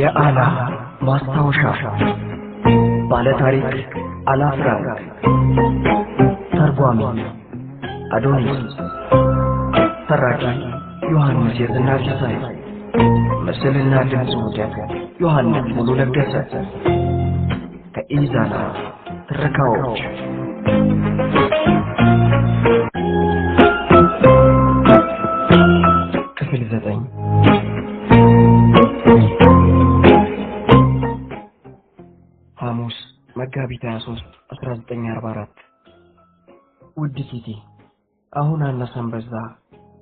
የአና ማስታወሻ ባለታሪክ አና ፍራንክ ተርጓሚ አዶኒስ ተራኪ ዮሐንስ የዝናሽ ሳይ ምስልና ድምጽ ውደት ዮሐንስ ሙሉ ለገሰ ከኢዛና ትረካዎች ክፍል 9 ሐሙስ መጋቢት 23 1944 ውድ ኪቲ አሁን አነሰን በዛ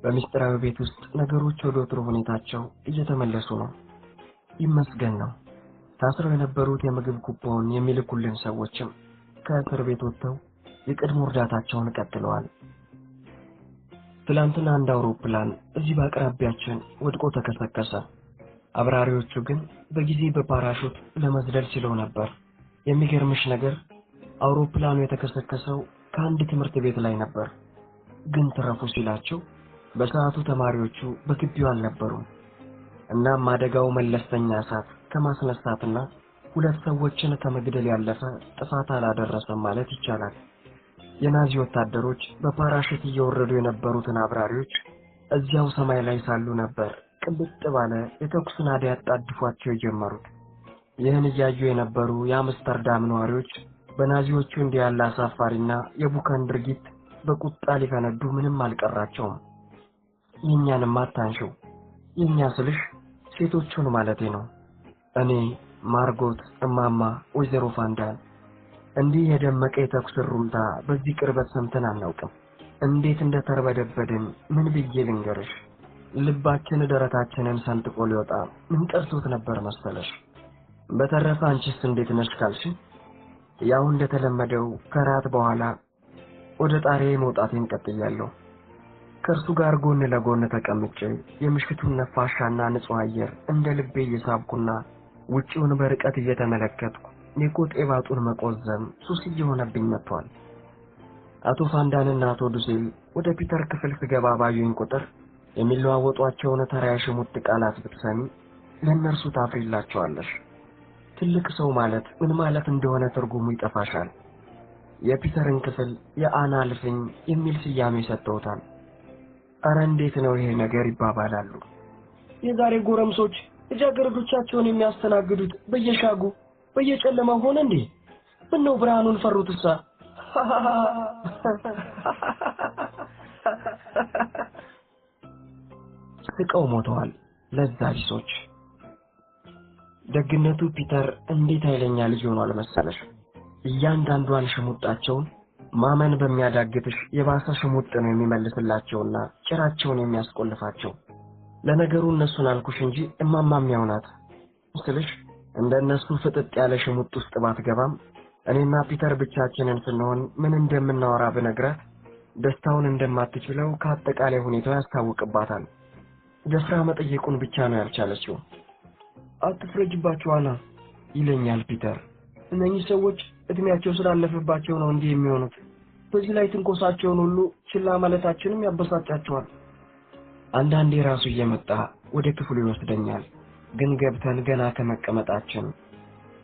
በሚስጥራዊ ቤት ውስጥ ነገሮች ወደ ወትሮ ሁኔታቸው እየተመለሱ ነው። ይመስገን ነው። ታስረው የነበሩት የምግብ ኩፖን የሚልኩልን ሰዎችም ከእስር ቤት ወጥተው የቀድሞ እርዳታቸውን ቀጥለዋል። ትላንትና አንድ አውሮፕላን እዚህ በአቅራቢያችን ወድቆ ተከሰከሰ። አብራሪዎቹ ግን በጊዜ በፓራሹት ለመዝለል ችለው ነበር። የሚገርምሽ ነገር አውሮፕላኑ የተከሰከሰው ከአንድ ትምህርት ቤት ላይ ነበር። ግን ተረፉ ሲላቸው በሰዓቱ ተማሪዎቹ በግቢው አልነበሩም። እናም አደጋው መለስተኛ እሳት ከማስነሳትና ሁለት ሰዎችን ከመግደል ያለፈ ጥፋት አላደረሰም ማለት ይቻላል። የናዚ ወታደሮች በፓራሹት እየወረዱ የነበሩትን አብራሪዎች እዚያው ሰማይ ላይ ሳሉ ነበር ቅልጥ ባለ የተኩስ ናዳ ያጣድፏቸው የጀመሩት። ይህን እያዩ የነበሩ የአምስተርዳም ነዋሪዎች በናዚዎቹ እንዲህ ያለ አሳፋሪና የቡካን ድርጊት በቁጣ ሊፈነዱ ምንም አልቀራቸውም። የኛንም አታንሽው፣ የኛ ስልሽ ሴቶቹን ማለቴ ነው። እኔ ማርጎት፣ እማማ፣ ወይዘሮ ፋንዳን እንዲህ የደመቀ የተኩስ ሩምታ በዚህ ቅርበት ሰምተን አናውቅም። እንዴት እንደተርበደበድን ምን ብዬ ልንገርሽ? ልባችን ደረታችንን ሰንጥቆ ሊወጣ ምን ቀርቶት ነበር መሰለሽ? በተረፈ አንቺስ እንዴት ነሽ ካልሽ ያው እንደተለመደው ከራት በኋላ ወደ ጣሪያዬ መውጣቴን ቀጥያለሁ። ከእርሱ ጋር ጎን ለጎን ተቀምጬ የምሽቱን ነፋሻና ንጹህ አየር እንደ ልቤ እየሳብኩና ውጪውን በርቀት እየተመለከትኩ የቆጤ ባጡን መቆዘም ሱስ እየሆነብኝ መጥቷል። አቶ ፋንዳንና አቶ ዱሴል ወደ ፒተር ክፍል ስገባ ባዩኝ ቁጥር የሚለዋወጧቸውን ተራ የሽሙጥ ቃላት ብትሰሚ ለእነርሱ ታፍሪላቸዋለሽ። ትልቅ ሰው ማለት ምን ማለት እንደሆነ ትርጉሙ ይጠፋሻል። የፒተርን ክፍል የአና ልፍኝ የሚል ስያሜ ሰጥተውታል። አረ እንዴት ነው ይሄ ነገር ይባባላሉ። የዛሬ ጎረምሶች ልጃገረዶቻቸውን የሚያስተናግዱት በየሻጉ በየጨለማው ሆነ እንዴ? ምነው ብርሃኑን ፈሩትሳ? ስቀው ሞተዋል ለዛ ቢሶች። ደግነቱ ፒተር እንዴት ኃይለኛ ልጅ ሆኗል መሰለሽ። እያንዳንዷን ሽሙጣቸውን ማመን በሚያዳግትሽ የባሰ ሽሙጥ ነው የሚመልስላቸውና ጭራቸውን የሚያስቆልፋቸው። ለነገሩ እነሱን አልኩሽ እንጂ እማማም ያው ናት ስልሽ እንደነሱ ፍጥጥ ያለ ሽሙጥ ውስጥ ባትገባም እኔና ፒተር ብቻችንን ስንሆን ምን እንደምናወራ ብነግራት ደስታውን እንደማትችለው ከአጠቃላይ ሁኔታው ያስታውቅባታል። ደፍራ መጠየቁን ብቻ ነው ያልቻለችው። አትፍረጅባቸው አና ይለኛል ፒተር። እነኚህ ሰዎች እድሜያቸው ስላለፈባቸው ነው እንዲህ የሚሆኑት። በዚህ ላይ ትንኮሳቸውን ሁሉ ችላ ማለታችንም ያበሳጫቸዋል። አንዳንዴ ራሱ እየመጣ ወደ ክፍሉ ይወስደኛል። ግን ገብተን ገና ከመቀመጣችን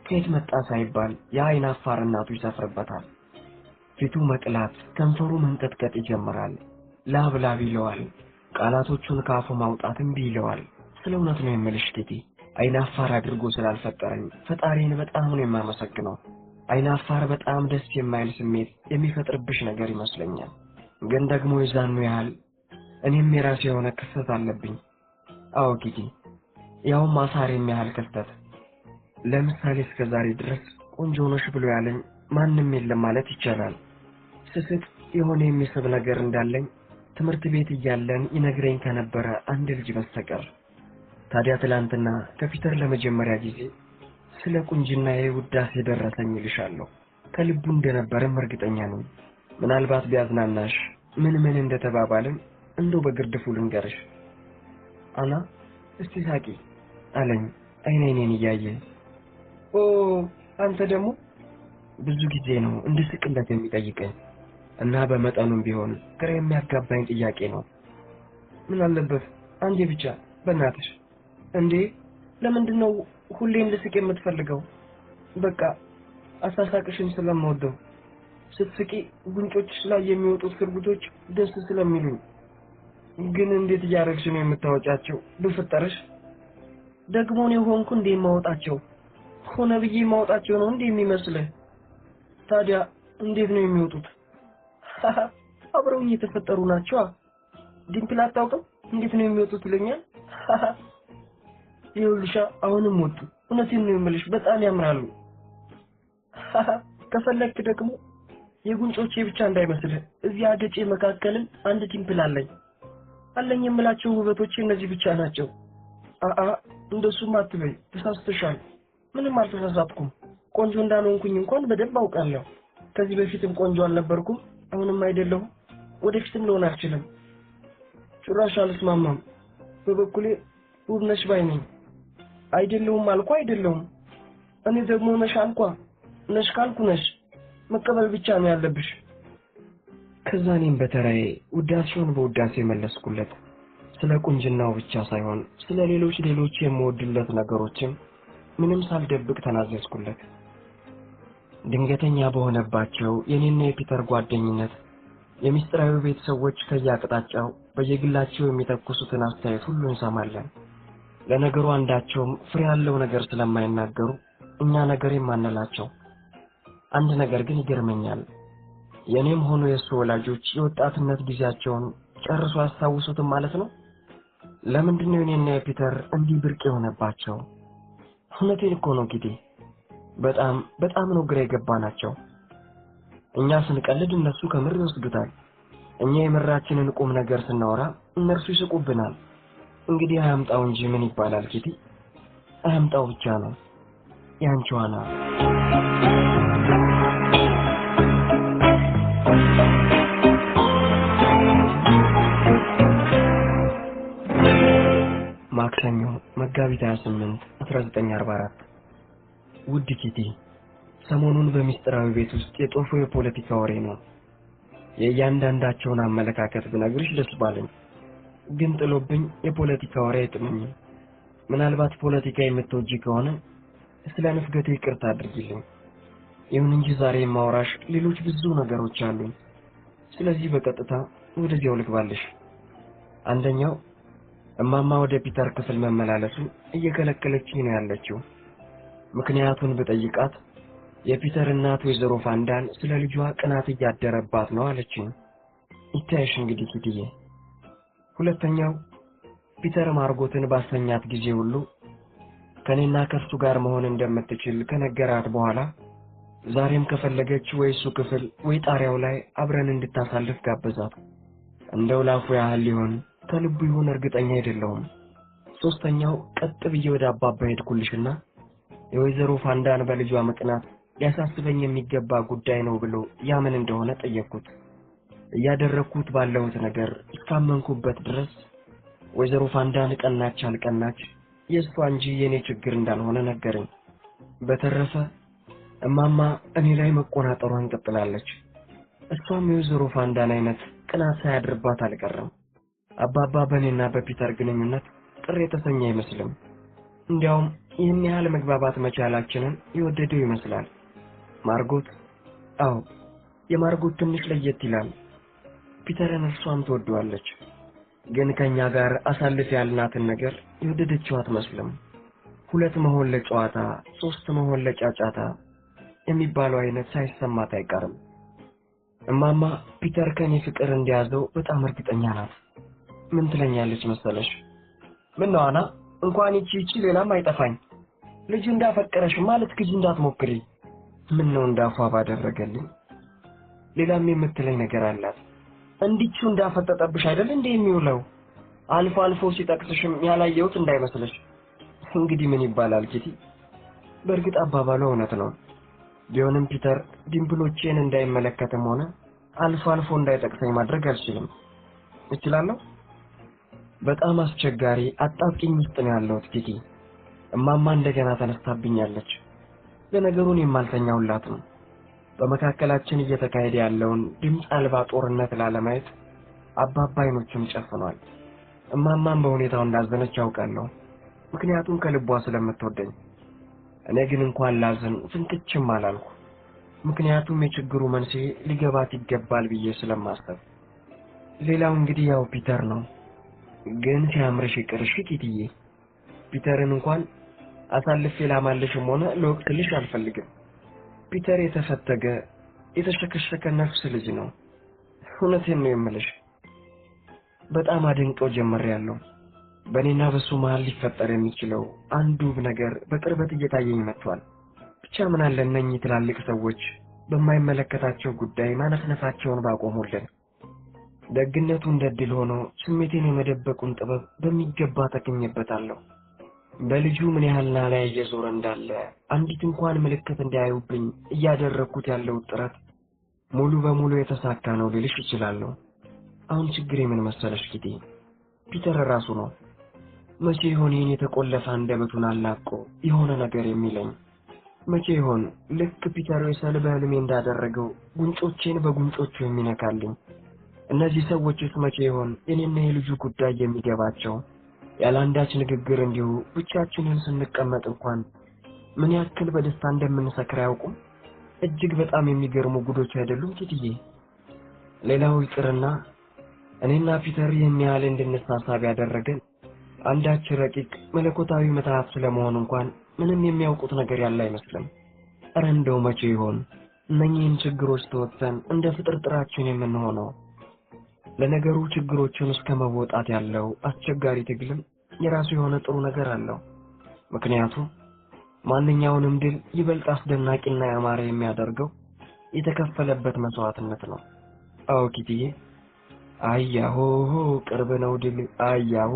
ከየት መጣ ሳይባል የአይን አፋር እናቱ ይሰፍርበታል። ፊቱ መቅላት፣ ከንፈሩ መንቀጥቀጥ ይጀምራል። ላብ ላብ ይለዋል። ቃላቶቹን ካፉ ማውጣት እምቢ ይለዋል። ስለ እውነት ነው የምልሽ ቲቲ፣ አይን አፋር አድርጎ ስላልፈጠረኝ ፈጣሪን በጣም ነው የማመሰግነው። አይን አፋር በጣም ደስ የማይል ስሜት የሚፈጥርብሽ ነገር ይመስለኛል። ግን ደግሞ ይዛኑ ያህል እኔም የራሴ የሆነ ክስተት አለብኝ። አዎ ቲቲ፣ ያው ማሳር የሚያህል ክስተት። ለምሳሌ እስከዛሬ ድረስ ቆንጆ ነሽ ብሎ ያለኝ ማንም የለም ማለት ይቻላል። ስስት የሆነ የሚስብ ነገር እንዳለኝ ትምህርት ቤት እያለን ይነግረኝ ከነበረ አንድ ልጅ በስተቀር። ታዲያ ትላንትና ከፒተር ለመጀመሪያ ጊዜ ስለ ቁንጅናዬ ውዳሴ ደረሰኝ ይልሻለሁ። ከልቡ እንደነበረም እርግጠኛ ነኝ። ምናልባት ቢያዝናናሽ ምን እንደተባባልን እንደው በግርድፉ ልንገርሽ። አና እስቲ ሳቂ አለኝ አይኔን እያየ። ኦ አንተ ደግሞ ብዙ ጊዜ ነው እንድስቅለት የሚጠይቀኝ እና በመጠኑም ቢሆን ግራ የሚያጋባኝ ጥያቄ ነው። ምን አለበት አንዴ ብቻ በእናትሽ እንዴ ለምንድነው ሁሌም ልስቅ የምትፈልገው? በቃ አሳሳቅሽን ስለምወደው። ስትስቂ ጉንጮችሽ ላይ የሚወጡት ክርጉቶች ደስ ስለሚሉኝ። ግን እንዴት እያደረግሽ ነው የምታወጫቸው? በፈጠረሽ ደግሞ ነው ሆንኩ እንዴ የማወጣቸው? ሆነ ብዬ ማውጣቸው ነው እንዴ የሚመስልህ? ታዲያ እንዴት ነው የሚወጡት? አብረውኝ የተፈጠሩ ናቸው። ዲምፕል አታውቅም? እንዴት ነው የሚወጡት ይለኛል። ይኸውልሽ አሁንም ወጡ። እውነቴን ነው የምልሽ፣ በጣም ያምራሉ። ከፈለክ ደግሞ የጉንጮቼ ብቻ እንዳይመስልህ፣ እዚህ አገጬ መካከልም አንድ ዲምፕል አለኝ የምላቸው ውበቶቼ እነዚህ ብቻ ናቸው። እንደሱም አትበይ፣ ተሳስተሻል። ምንም አልተሳሳትኩም። ቆንጆ እንዳልሆንኩኝ እንኳን በደንብ አውቃለሁ። ከዚህ በፊትም ቆንጆ አልነበርኩም፣ አሁንም አይደለሁም፣ ወደፊትም ልሆን አልችልም። ጭራሽ አልስማማም። በበኩሌ ውብ ነሽ ባይ ነኝ። አይደለሁም አልኩ አይደለሁም። እኔ ደግሞ ነሽ አልኳ። ነሽ ካልኩ ነሽ፣ መቀበል ብቻ ነው ያለብሽ። ከዛ እኔም በተራዬ ውዳሴውን በውዳሴ መለስኩለት። ስለ ቁንጅናው ብቻ ሳይሆን ስለ ሌሎች የምወድለት ነገሮችም ምንም ሳልደብቅ ተናዘዝኩለት። ድንገተኛ በሆነባቸው የኔና የፒተር ጓደኝነት የሚስጥራዊ ቤተሰቦች ከያቅጣጫው በየግላቸው የሚተኩሱትን አስተያየት ሁሉ እንሰማለን። ለነገሩ አንዳቸውም ፍሬ ያለው ነገር ስለማይናገሩ እኛ ነገር የማንላቸው። አንድ ነገር ግን ይገርመኛል። የኔም ሆኖ የሱ ወላጆች የወጣትነት ጊዜያቸውን ጨርሶ ያስታውሱትም ማለት ነው። ለምንድን ነው የኔና የፒተር እንዲህ ብርቅ የሆነባቸው? እውነቴን እኮ ነው ጊዜ በጣም ነው ግራ የገባናቸው። እኛ ስንቀልድ እነሱ ከምር ይወስዱታል። እኛ የምራችንን ቁም ነገር ስናወራ እነርሱ ይስቁብናል። እንግዲህ አያምጣው እንጂ ምን ይባላል ኪቲ? አያምጣው ብቻ ነው። ያንቺዋና ማክሰኞ መጋቢት 28 1944 ውድ ኪቲ፣ ሰሞኑን በሚስጥራዊ ቤት ውስጥ የጦፈው የፖለቲካ ወሬ ነው። የእያንዳንዳቸውን አመለካከት ብነግርሽ ደስ ባለኝ፣ ግን ጥሎብኝ የፖለቲካ ወሬ አይጥመኝም። ምናልባት ፖለቲካ የምትወጂ ከሆነ ስለ ንፍገቴ ይቅርታ አድርጊልኝ። ይሁን እንጂ ዛሬ ማውራሽ ሌሎች ብዙ ነገሮች አሉኝ። ስለዚህ በቀጥታ ወደዚያው ልግባልሽ። አንደኛው እማማ ወደ ፒተር ክፍል መመላለሱን እየከለከለችኝ ነው ያለችው። ምክንያቱን ብጠይቃት የፒተር እናት ወይዘሮ ፋንዳን ስለ ልጇ ቅናት እያደረባት ነው አለችኝ። ይታይሽ እንግዲህ ኪትዬ። ሁለተኛው ፒተር ማርጎትን ባሰኛት ጊዜ ሁሉ ከኔና ከሱ ጋር መሆን እንደምትችል ከነገራት በኋላ ዛሬም ከፈለገች ወይ እሱ ክፍል ወይ ጣሪያው ላይ አብረን እንድታሳልፍ ጋበዛት። እንደው ላፉ ያህል ሊሆን ከልቡ ይሁን እርግጠኛ አይደለሁም። ሶስተኛው ቀጥ ብዬ ወደ አባባ ሄድኩልሽና የወይዘሮ ፋንዳን በልጇ መቅናት ሊያሳስበኝ የሚገባ ጉዳይ ነው ብሎ ያምን እንደሆነ ጠየቅኩት። እያደረኩት ባለሁት ነገር እስካመንኩበት ድረስ ወይዘሮ ፋንዳን ቀናች አልቀናች የእሷ እንጂ የኔ ችግር እንዳልሆነ ነገረኝ። በተረፈ እማማ እኔ ላይ መቆናጠሯን ቀጥላለች። እሷም የወይዘሮ ፋንዳን አይነት ቅናት ሳያድርባት አልቀረም። አባባ በእኔና በፒተር ግንኙነት ቅር የተሰኘ አይመስልም። እንዲያውም ይህን ያህል መግባባት መቻላችንን ይወደደው ይመስላል። ማርጎት የማርጎት ትንሽ ለየት ይላል። ፒተርን እርሷም ትወደዋለች፣ ግን ከኛ ጋር አሳልፍ ያልናትን ነገር የወደደችው አትመስልም። 2 መሆን ለጨዋታ 3 መሆን ለጫጫታ የሚባለው አይነት ሳይሰማት አይቀርም። እማማ ፒተር ከኔ ፍቅር እንዲያዘው በጣም እርግጠኛ ናት። ምን ትለኛለች መሰለሽ? ምን ነው አና እንኳን ይቺ ሌላም አይጠፋኝ። ልጅ እንዳፈቀረሽ ማለት ግጅ እንዳትሞክሪ። ምን ነው እንዳፏ ባደረገልኝ። ሌላም የምትለኝ ነገር አላት። እንዲቹ እንዳፈጠጠብሽ አይደል እንዴ የሚውለው? አልፎ አልፎ ሲጠቅስሽም ያላየሁት እንዳይመስልሽ። እንግዲህ ምን ይባላል ኪቲ? በእርግጥ አባባሉ እውነት ነው። ቢሆንም ፒተር ዲምፕሎቼን እንዳይመለከትም ሆነ አልፎ አልፎ እንዳይጠቅሰኝ ማድረግ አልችልም። እችላለሁ? በጣም አስቸጋሪ አጣብቂኝ ውስጥ ነው ያለሁት ኪቲ። እማማ እንደገና ተነስታብኛለች። ለነገሩን የማልተኛውላት ነው። በመካከላችን እየተካሄደ ያለውን ድምፅ አልባ ጦርነት ላለማየት አባባ አይኖቹን ጨፍኗል። እማማም በሁኔታው እንዳዘነች ያውቃለሁ፣ ምክንያቱም ከልቧ ስለምትወደኝ። እኔ ግን እንኳን ላዝን ፍንክችም አላልኩ። ምክንያቱም የችግሩ መንስኤ ሊገባት ይገባል ብዬ ስለማሰብ። ሌላው እንግዲህ ያው ፒተር ነው። ግን ሲያምርሽ ይቅርሽ ኪትዬ፣ ፒተርን እንኳን አሳልፌ ላማልሽም ሆነ ልወቅስልሽ አልፈልግም። ፒተር የተፈተገ የተሸከሸከ ነፍስ ልጅ ነው። እውነቴን ነው የምልሽ። በጣም አድንቀው ጀምሬያለሁ። በእኔና በሱ መሃል ሊፈጠር የሚችለው አንዱ ነገር በቅርበት እየታየኝ መጥቷል። ብቻ ምን አለ እነኚህ ትላልቅ ሰዎች በማይመለከታቸው ጉዳይ ማነፍነፋቸውን ባቆሙልን። ደግነቱ እንደ ድል ሆኖ ስሜቴን የመደበቁን ጥበብ በሚገባ ተገኘበታለሁ። በልጁ ምን ያህል ላይ እየዞረ እንዳለ አንዲት እንኳን ምልክት እንዳያዩብኝ እያደረኩት ያለው ጥረት ሙሉ በሙሉ የተሳካ ነው ልልሽ እችላለሁ። አሁን ችግሬ ምን መሰለሽ ኪቲ፣ ፒተር ራሱ ነው። መቼ ይሆን ይህን የተቆለፈ አንደበቱን አላቆ የሆነ ነገር የሚለኝ? መቼ ይሆን ልክ ፒተር የሰል በህልሜ እንዳደረገው ጉንጮቼን በጉንጮቹ የሚነካልኝ? እነዚህ ሰዎችስ መቼ ይሆን የኔና የልጁ ጉዳይ የሚገባቸው? ያላንዳች ንግግር እንዲሁ ብቻችንን ስንቀመጥ እንኳን ምን ያክል በደስታ እንደምንሰክር አያውቁም? እጅግ በጣም የሚገርሙ ጉዶች አይደሉም ኪትዬ? ሌላው ይቅርና እኔና ፒተር ይህን ያህል እንድንሳሳብ ያደረገን አንዳች ረቂቅ መለኮታዊ ምትሃት ስለመሆኑ እንኳን ምንም የሚያውቁት ነገር ያለ አይመስልም። እረ እንደው መቼ ይሆን እነኚህን ችግሮች ተወጥተን እንደ ፍጥርጥራችን የምንሆነው? ለነገሩ ችግሮችን እስከ መወጣት ያለው አስቸጋሪ ትግልም የራሱ የሆነ ጥሩ ነገር አለው። ምክንያቱም ማንኛውንም ድል ይበልጥ አስደናቂና ያማረ የሚያደርገው የተከፈለበት መስዋዕትነት ነው። አዎ ኪትዬ፣ አያሆ ቅርብ ነው ድል፣ አያሆ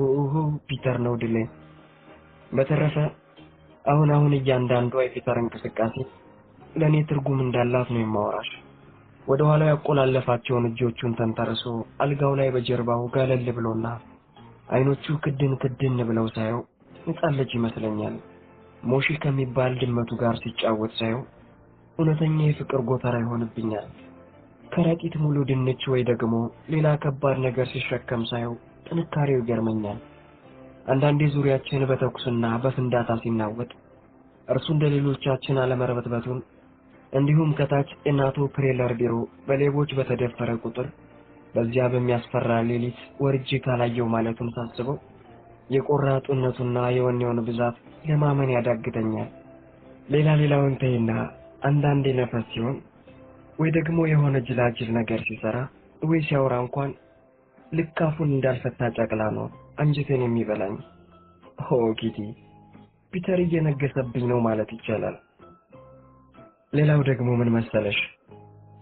ፒተር ነው ድል። በተረፈ አሁን እያንዳንዱ የፒተር እንቅስቃሴ ለኔ ትርጉም እንዳላት ነው የማወራሽ። ወደ ኋላ ያቆላለፋቸውን እጆቹን ተንተርሶ አልጋው ላይ በጀርባው ጋለል ብሎና አይኖቹ ክድን ብለው ሳየው ሕፃን ልጅ ይመስለኛል። ሞሺ ከሚባል ድመቱ ጋር ሲጫወት ሳየው እውነተኛ የፍቅር ጎተራ ይሆንብኛል። ከረጢት ሙሉ ድንች ወይ ደግሞ ሌላ ከባድ ነገር ሲሸከም ሳየው ጥንካሬው ይገርመኛል። አንዳንዴ ዙሪያችን በተኩስና በፍንዳታ ሲናወጥ እርሱ እንደሌሎቻችን አለመርበትበቱን እንዲሁም ከታች እናቱ ፕሬለር ቢሮ በሌቦች በተደፈረ ቁጥር በዚያ በሚያስፈራ ሌሊት ወርጄ ካላየው ማለቱን ሳስበው የቆራጡነቱና የወኔውን ብዛት ለማመን ያዳግተኛል። ሌላውን ተይና አንዳንዴ ነፈስ ሲሆን ወይ ደግሞ የሆነ ጅላጅል ነገር ሲሰራ ወይ ሲያወራ እንኳን ልካፉን እንዳልፈታ ጨቅላ ነው አንጀቴን የሚበላኝ። ኦ ኪቲ፣ ፒተር እየነገሰብኝ ነው ማለት ይቻላል። ሌላው ደግሞ ምን መሰለሽ፣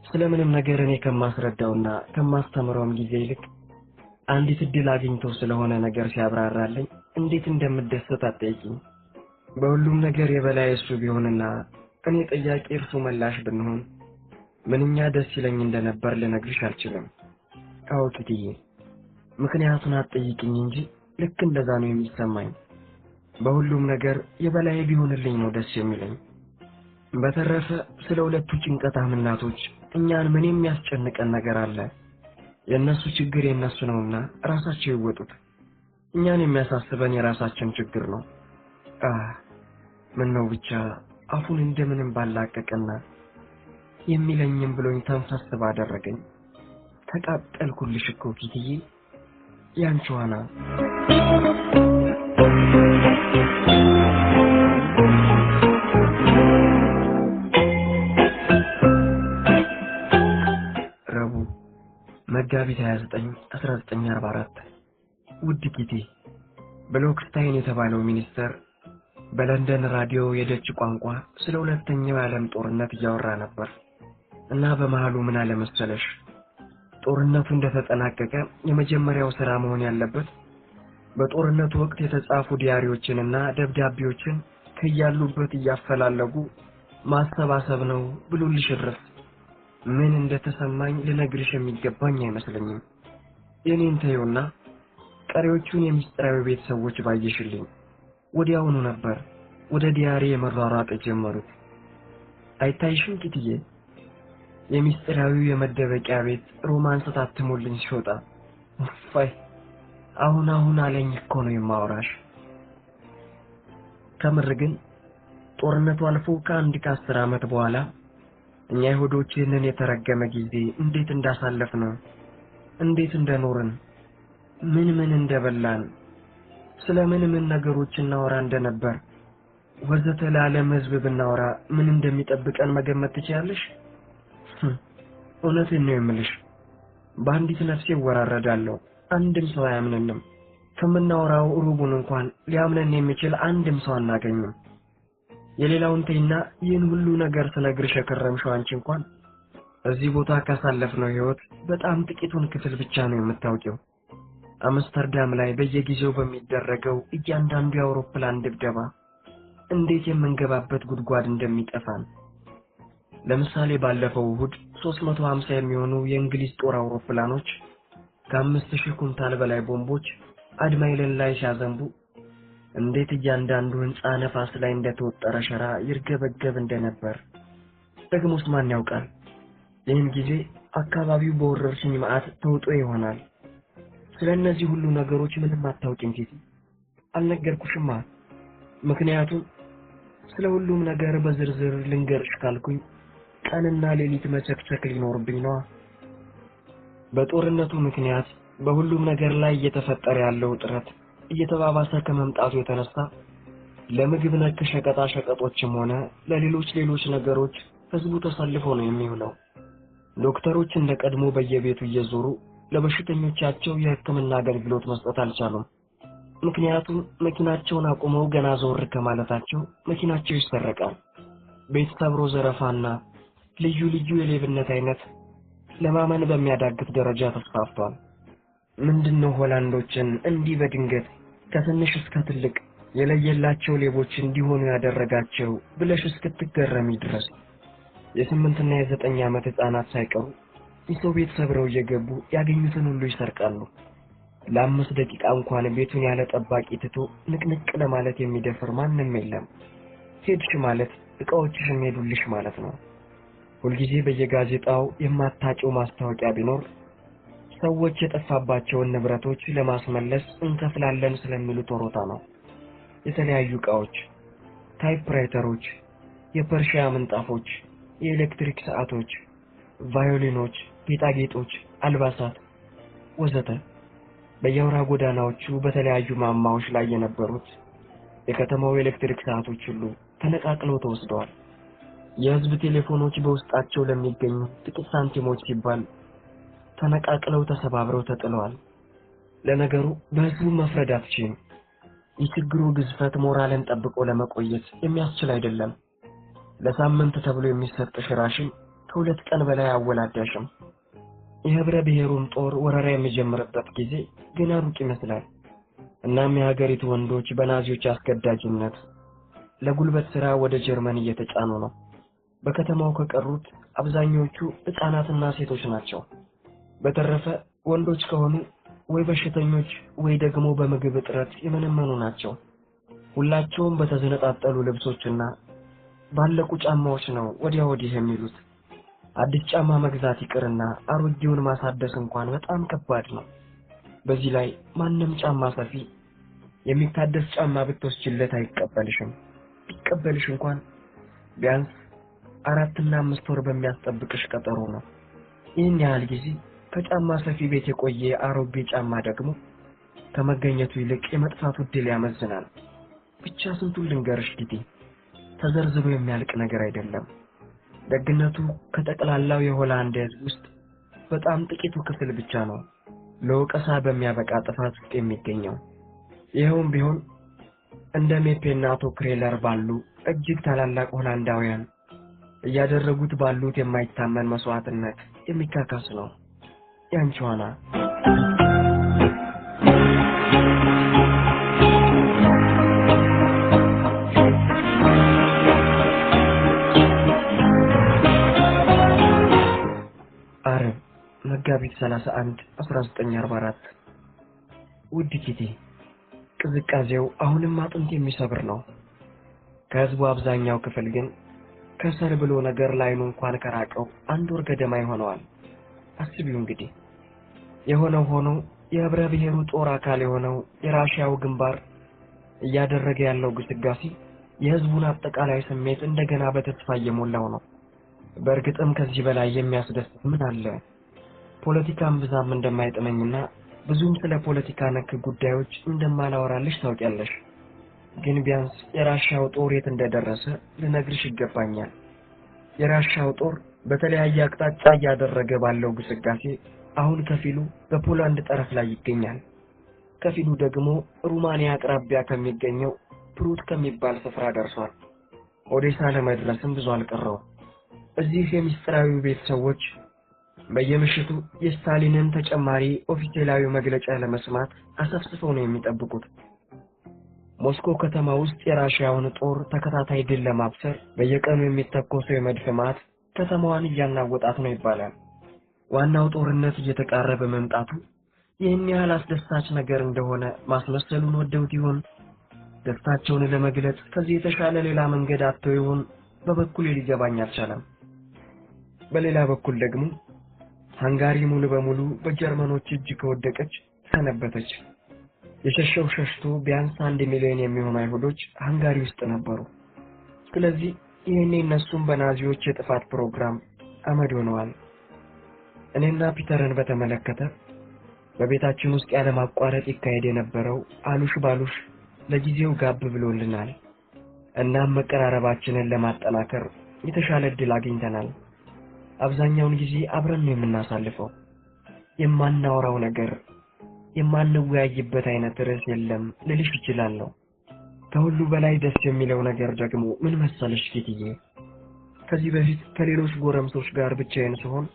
ስለምንም ነገር እኔ ከማስረዳውና ከማስተምረውም ጊዜ ይልቅ አንዲት እድል አግኝቶ ስለሆነ ነገር ሲያብራራልኝ እንዴት እንደምደሰት አትጠይቂኝ። በሁሉም ነገር የበላይ እሱ ቢሆንና እኔ ጠያቂ እርሱ መላሽ ብንሆን ምንኛ ደስ ይለኝ እንደነበር ልነግርሽ አልችልም። አዎ ኪትዬ፣ ምክንያቱን አትጠይቂኝ እንጂ ልክ እንደዛ ነው የሚሰማኝ። በሁሉም ነገር የበላይ ቢሆንልኝ ነው ደስ የሚለኝ። በተረፈ ስለ ሁለቱ ጭንቀታም እናቶች እኛን ምን የሚያስጨንቀን ነገር አለ? የእነሱ ችግር የእነሱ ነውና ራሳቸው ይወጡት። እኛን የሚያሳስበን የራሳችን ችግር ነው። ምን ነው ብቻ አፉን እንደምንም ባላቀቀና የሚለኝም ብሎኝ ተንፈስ ባደረገኝ። ተቃጠልኩልሽ እኮ ኪትዬ፣ ያንቺው ዋና። ረቡዕ መጋቢት 29 1944። ውድ ኪቲ፣ ብሎክስታይን የተባለው ሚኒስተር በለንደን ራዲዮ የደች ቋንቋ ስለ ሁለተኛው የዓለም ጦርነት እያወራ ነበር እና በመሃሉ ምን አለ መሰለሽ፣ ጦርነቱ እንደተጠናቀቀ የመጀመሪያው ሥራ መሆን ያለበት በጦርነቱ ወቅት የተጻፉ ዲያሪዎችንና ደብዳቤዎችን ከያሉበት እያፈላለጉ ማሰባሰብ ነው ብሎልሽ እረፍ። ምን እንደተሰማኝ ልነግርሽ የሚገባኝ አይመስለኝም። የኔን ተይውና ቀሪዎቹን የሚስጥራዊ ቤተሰቦች ባየሽልኝ ወዲያውኑ ነበር ወደ ዲያሪ የመሯሯጥ የጀመሩት። አይታይሽም ኪትዬ? የሚስጥራዊው የመደበቂያ ቤት ሮማንስ ታትሞልኝ ሲወጣ ፋይ አሁን አለኝ እኮ ነው የማወራሽ። ከምር ግን ጦርነቱ አልፎ ከ10 ዓመት በኋላ እኛ አይሁዶች ይህንን የተረገመ ጊዜ እንዴት እንዳሳለፍነው፣ እንዴት እንደኖርን፣ ምን እንደበላን፣ ስለምን ነገሮች እናወራ እንደነበር ወዘተ ለዓለም ሕዝብ ብናወራ ምን እንደሚጠብቀን መገመት ትችያለሽ? እውነቴን ነው የምልሽ። በአንዲት ነፍሴ እወራረዳለሁ። አንድም ሰው አያምነንም። ከምናወራው ሩቡን እንኳን ሊያምነን የሚችል አንድም ሰው አናገኝም። የሌላውን ተይና ይህን ሁሉ ነገር ስነግርሽ የከረምሽው አንቺ እንኳን እዚህ ቦታ ካሳለፍነው ሕይወት በጣም ጥቂቱን ክፍል ብቻ ነው የምታውቂው። አምስተርዳም ላይ በየጊዜው በሚደረገው እያንዳንዱ የአውሮፕላን ድብደባ እንዴት የምንገባበት ጉድጓድ እንደሚጠፋን። ለምሳሌ ባለፈው እሁድ 350 የሚሆኑ የእንግሊዝ ጦር አውሮፕላኖች ከ5000 ኩንታል በላይ ቦምቦች አድማይለን ላይ ሲያዘንቡ እንዴት እያንዳንዱ ሕንጻ ነፋስ ላይ እንደተወጠረ ሸራ ይርገበገብ እንደነበር ደግሞስ ማን ያውቃል? ይህን ጊዜ አካባቢው በወረርሽኝ መዓት ተውጦ ይሆናል። ስለነዚህ ሁሉ ነገሮች ምንም አታውቂም ቲቲ። አልነገርኩሽማ። ምክንያቱም ስለ ሁሉም ነገር በዝርዝር ልንገርሽ ካልኩኝ ቀንና ሌሊት መቸክቸክ ሊኖርብኝ ነው። በጦርነቱ ምክንያት በሁሉም ነገር ላይ እየተፈጠረ ያለው ጥረት እየተባባሰ ከመምጣቱ የተነሳ ለምግብ ነክ ሸቀጣ ሸቀጦችም ሆነ ለሌሎች ነገሮች ህዝቡ ተሰልፎ ነው የሚውለው። ዶክተሮች እንደቀድሞ በየቤቱ እየዞሩ ለበሽተኞቻቸው የሕክምና አገልግሎት መስጠት አልቻሉም። ምክንያቱም መኪናቸውን አቁመው ገና ዞር ከማለታቸው መኪናቸው ይሰረቃል። ቤት ሰብሮ ዘረፋና ልዩ የሌብነት አይነት ለማመን በሚያዳግት ደረጃ ተስፋፍቷል። ምንድነው ሆላንዶችን እንዲህ በድንገት ከትንሽ እስከ ትልቅ የለየላቸው ሌቦች እንዲሆኑ ያደረጋቸው ብለሽ እስክትገረሚ ድረስ የ8 እና የ9 ዓመት ህፃናት ሳይቀሩ የሰው ቤት ሰብረው እየገቡ ያገኙትን ሁሉ ይሰርቃሉ። ለ5 ደቂቃ እንኳን ቤቱን ያለ ጠባቂ ትቶ ንቅንቅ ለማለት የሚደፍር ማንም የለም። ሄድሽ ማለት እቃዎችሽም ሄዱልሽ ማለት ነው። ሁልጊዜ በየጋዜጣው የማታጭው ማስታወቂያ ቢኖር ሰዎች የጠፋባቸውን ንብረቶች ለማስመለስ እንከፍላለን ስለሚሉት ወሮታ ነው። የተለያዩ እቃዎች፣ ታይፕራይተሮች፣ የፐርሺያ ምንጣፎች፣ የኤሌክትሪክ ሰዓቶች፣ ቫዮሊኖች፣ ጌጣጌጦች፣ አልባሳት ወዘተ በየአውራ ጎዳናዎቹ በተለያዩ ማማዎች ላይ የነበሩት የከተማው ኤሌክትሪክ ሰዓቶች ሁሉ ተነቃቅለው ተወስደዋል። የህዝብ ቴሌፎኖች በውስጣቸው ለሚገኙ ጥቂት ሳንቲሞች ሲባል ተነቃቅለው ተሰባብረው ተጥለዋል። ለነገሩ በህዝቡ መፍረድ አትችይም። የችግሩ ግዝፈት ሞራልን ጠብቆ ለመቆየት የሚያስችል አይደለም። ለሳምንት ተብሎ የሚሰጥ ሽራሽን ከ2 ቀን በላይ አወላዳሽም። የህብረ ብሔሩን ጦር ወረራ የሚጀምርበት ጊዜ ገና ሩቅ ይመስላል። እናም የሀገሪቱ ወንዶች በናዚዎች አስገዳጅነት ለጉልበት ሥራ ወደ ጀርመን እየተጫኑ ነው። በከተማው ከቀሩት አብዛኞቹ ሕፃናትና ሴቶች ናቸው። በተረፈ ወንዶች ከሆኑ ወይ በሽተኞች ወይ ደግሞ በምግብ እጥረት የመነመኑ ናቸው። ሁላቸውም በተዘነጣጠሉ ልብሶችና ባለቁ ጫማዎች ነው ወዲያ ወዲህ የሚሉት። አዲስ ጫማ መግዛት ይቅርና አሮጌውን ማሳደስ እንኳን በጣም ከባድ ነው። በዚህ ላይ ማንም ጫማ ሰፊ የሚታደስ ጫማ ብትወስጂለት አይቀበልሽም። ቢቀበልሽ እንኳን ቢያንስ 4 እና 5 ወር በሚያስጠብቅሽ ቀጠሮ ነው። ይህን ያህል ጊዜ ከጫማ ሰፊ ቤት የቆየ አሮጌ ጫማ ደግሞ ከመገኘቱ ይልቅ የመጥፋቱ ዕድል ያመዝናል። ብቻ ስንቱን ልንገርሽ ጊዜ ተዘርዝሮ የሚያልቅ ነገር አይደለም። ደግነቱ ከጠቅላላው የሆላንድ ሕዝብ ውስጥ በጣም ጥቂቱ ክፍል ብቻ ነው ለወቀሳ በሚያበቃ ጥፋት ውስጥ የሚገኘው። ይኸውም ቢሆን እንደ ሜፔና ቶክሬለር ባሉ እጅግ ታላላቅ ሆላንዳውያን እያደረጉት ባሉት የማይታመን መስዋዕትነት የሚካካስ ነው። ያንቺዋና አረብ መጋቢት 31 1944 ውድ ኪቲ፣ ቅዝቃዜው አሁንም አጥንት የሚሰብር ነው። ከህዝቡ አብዛኛው ክፍል ግን ከሰል ብሎ ነገር ላይኑ እንኳን ከራቀው 1 ወር ገደማ ይሆነዋል። አስቢው እንግዲህ። የሆነው ሆኖ የህብረ ብሔሩ ጦር አካል የሆነው የራሺያው ግንባር እያደረገ ያለው ግስጋሴ የህዝቡን አጠቃላይ ስሜት እንደገና በተስፋ እየሞላው ነው። በእርግጥም ከዚህ በላይ የሚያስደስት ምን አለ? ፖለቲካም ብዛም እንደማይጥመኝና ብዙም ስለ ፖለቲካ ነክ ጉዳዮች እንደማላወራልሽ ታውቂያለሽ። ግን ቢያንስ የራሻው ጦር የት እንደደረሰ ልነግርሽ ይገባኛል። የራሻው ጦር በተለያየ አቅጣጫ እያደረገ ባለው ግስጋሴ አሁን ከፊሉ በፖላንድ ጠረፍ ላይ ይገኛል። ከፊሉ ደግሞ ሩማኒያ አቅራቢያ ከሚገኘው ፕሩት ከሚባል ስፍራ ደርሷል። ኦዴሳ ለመድረስም ብዙ አልቀረውም። እዚህ የሚስጥራዊ ቤት ሰዎች በየምሽቱ የስታሊንን ተጨማሪ ኦፊሴላዊ መግለጫ ለመስማት አሰፍስፈው ነው የሚጠብቁት። ሞስኮ ከተማ ውስጥ የራሻውን ጦር ተከታታይ ድል ለማብሰር በየቀኑ የሚተኮሰው የመድፍ ማት ከተማዋን እያናወጣት ነው ይባላል። ዋናው ጦርነት እየተቃረበ መምጣቱ ይህን ያህል አስደሳች ነገር እንደሆነ ማስመሰሉን ወደውት ይሆን? ደስታቸውን ለመግለጽ ከዚህ የተሻለ ሌላ መንገድ አጥተው ይሆን? በበኩሌ ሊገባኝ አልቻለም። በሌላ በኩል ደግሞ ሃንጋሪ ሙሉ በሙሉ በጀርመኖች እጅ ከወደቀች ሰነበተች። የሸሸው ሸሽቶ ቢያንስ 1 ሚሊዮን የሚሆኑ አይሁዶች ሃንጋሪ ውስጥ ነበሩ። ስለዚህ ይሄኔ እነሱም በናዚዎች የጥፋት ፕሮግራም አመድ ሆነዋል። እኔና ፒተርን በተመለከተ በቤታችን ውስጥ ያለ ማቋረጥ ይካሄድ የነበረው አሉሽ ባሉሽ ለጊዜው ጋብ ብሎልናል። እናም መቀራረባችንን ለማጠናከር የተሻለ እድል አግኝተናል። አብዛኛውን ጊዜ አብረን ነው የምናሳልፈው። የማናወራው ነገር የማንወያይበት አይነት ርዕስ የለም ልልሽ እችላለሁ። ከሁሉ በላይ ደስ የሚለው ነገር ደግሞ ምን መሰለሽ ጌትዬ፣ ከዚህ በፊት ከሌሎች ጎረምሶች ጋር ብቻዬን ስሆን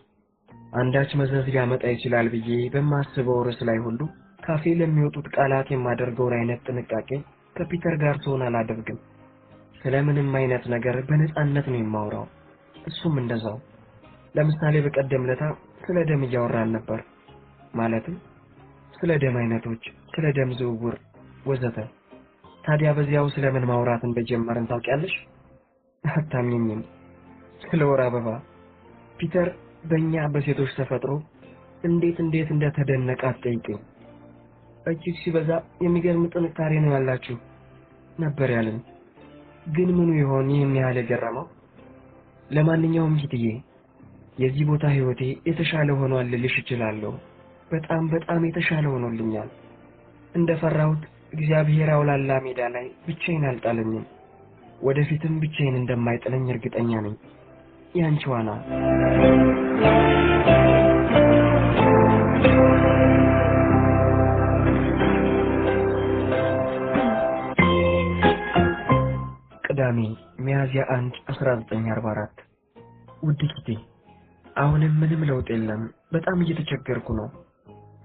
አንዳች መዘዝ ሊያመጣ ይችላል ብዬ በማስበው ርዕስ ላይ ሁሉ ካፌ ለሚወጡት ቃላት የማደርገውን አይነት ጥንቃቄ ከፒተር ጋር ስሆን አላደርግም። ስለምንም አይነት ነገር በነፃነት ነው የማወራው። እሱም እንደዛው። ለምሳሌ በቀደም ለታ ስለ ደም እያወራን ነበር። ማለትም ስለ ደም አይነቶች፣ ስለ ደም ዝውውር ወዘተ። ታዲያ በዚያው ስለምን ማውራት እንደጀመርን ታውቂያለሽ? አታምኚኝም። ስለ ወር አበባ። ፒተር በእኛ በሴቶች ተፈጥሮ እንዴት እንደተደነቀ አትጠይቂኝ። እጅግ ሲበዛ የሚገርም ጥንካሬ ነው ያላችሁ ነበር ያለን። ግን ምኑ ይሆን ይህን ያህል የገረመው? ለማንኛውም ጌትዬ፣ የዚህ ቦታ ህይወቴ የተሻለ ሆኗል ልልሽ እችላለሁ። በጣም የተሻለ ሆኖልኛል። እንደፈራሁት እግዚአብሔር አውላላ ሜዳ ላይ ብቻዬን አልጣለኝም። ወደፊትም ብቻዬን እንደማይጥለኝ እርግጠኛ ነኝ። ያንቺ ዋና ቅዳሜ ሚያዝያ 1 1944 ውድ ጌቴ፣ አሁንም ምንም ለውጥ የለም። በጣም እየተቸገርኩ ነው።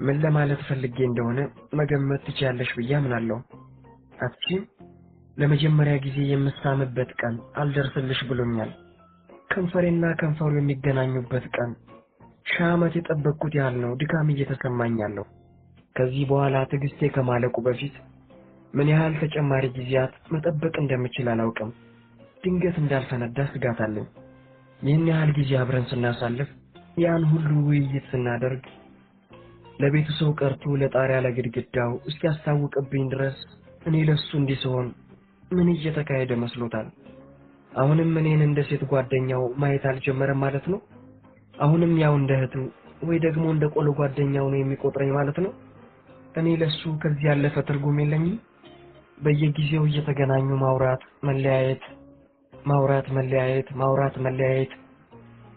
ምን ለማለት ፈልጌ እንደሆነ መገመት ትችያለሽ ብዬ አምናለሁ። አትችይም? ለመጀመሪያ ጊዜ የምሳምበት ቀን አልደርስልሽ ብሎኛል። ከንፈሬና ከንፈሩ የሚገናኙበት ቀን ሺህ ዓመት የጠበቅኩት ያህል ነው ድካም እየተሰማኝ ያለው። ከዚህ በኋላ ትዕግስቴ ከማለቁ በፊት ምን ያህል ተጨማሪ ጊዜያት መጠበቅ እንደምችል አላውቅም። ድንገት እንዳልፈነዳ ስጋት አለኝ። ይህን ያህል ጊዜ አብረን ስናሳልፍ፣ ያን ሁሉ ውይይት ስናደርግ፣ ለቤቱ ሰው ቀርቶ ለጣሪያ ለግድግዳው እስኪያስታውቅብኝ ድረስ እኔ ለሱ እንዲስሆን ምን እየተካሄደ መስሎታል? አሁንም እኔን እንደ ሴት ጓደኛው ማየት አልጀመረም ማለት ነው? አሁንም ያው እንደ እህቱ ወይ ደግሞ እንደ ቆሎ ጓደኛው ነው የሚቆጥረኝ ማለት ነው? እኔ ለሱ ከዚህ ያለፈ ትርጉም የለኝም። በየጊዜው እየተገናኙ ማውራት መለያየት፣ ማውራት መለያየት፣ ማውራት መለያየት፣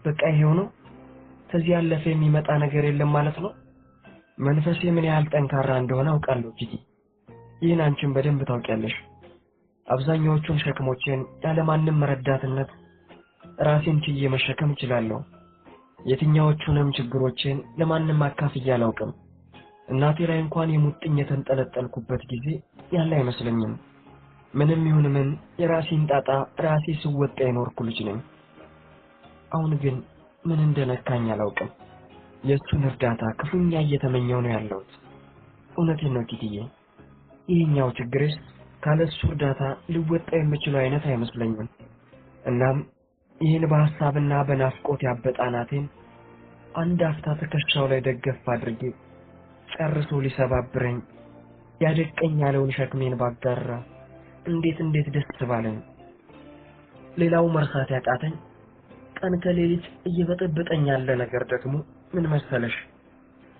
በቃ ይሄው ነው። ከዚህ ያለፈ የሚመጣ ነገር የለም ማለት ነው። መንፈሴ ምን ያህል ጠንካራ እንደሆነ አውቃለሁ ጂጂ። ይህን አንቺም በደንብ ታውቂያለሽ። አብዛኛዎቹን ሸክሞቼን ያለማንም ረዳትነት ራሴን ችዬ መሸከም እችላለሁ። የትኛዎቹንም ችግሮቼን ለማንም አካፍዬ አላውቅም። እናቴ ላይ እንኳን የሙጥኝ የተንጠለጠልኩበት ጊዜ ያለ አይመስለኝም። ምንም ይሁን ምን የራሴን ጣጣ ራሴ ስወጣ የኖርኩ ልጅ ነኝ። አሁን ግን ምን እንደነካኝ አላውቅም። የእሱን እርዳታ ክፉኛ እየተመኘው ነው ያለሁት። እውነቴን ነው ጌትዬ። ይህኛው ችግርስ ካለሱ እርዳታ ልወጣ የምችለው አይነት አይመስለኝም። እናም ይህን በሐሳብና በናፍቆት ያበጣናቴን አንድ አፍታ ትከሻው ላይ ደገፍ አድርጌ ጨርሶ ሊሰባብረኝ ያደቀኝ ያለውን ሸክሜን ባጋራ እንዴት ደስ ባለኝ። ሌላው መርሳት ያቃተኝ ቀን ከሌሊት እየበጠበጠኝ ያለ ነገር ደግሞ ምን መሰለሽ?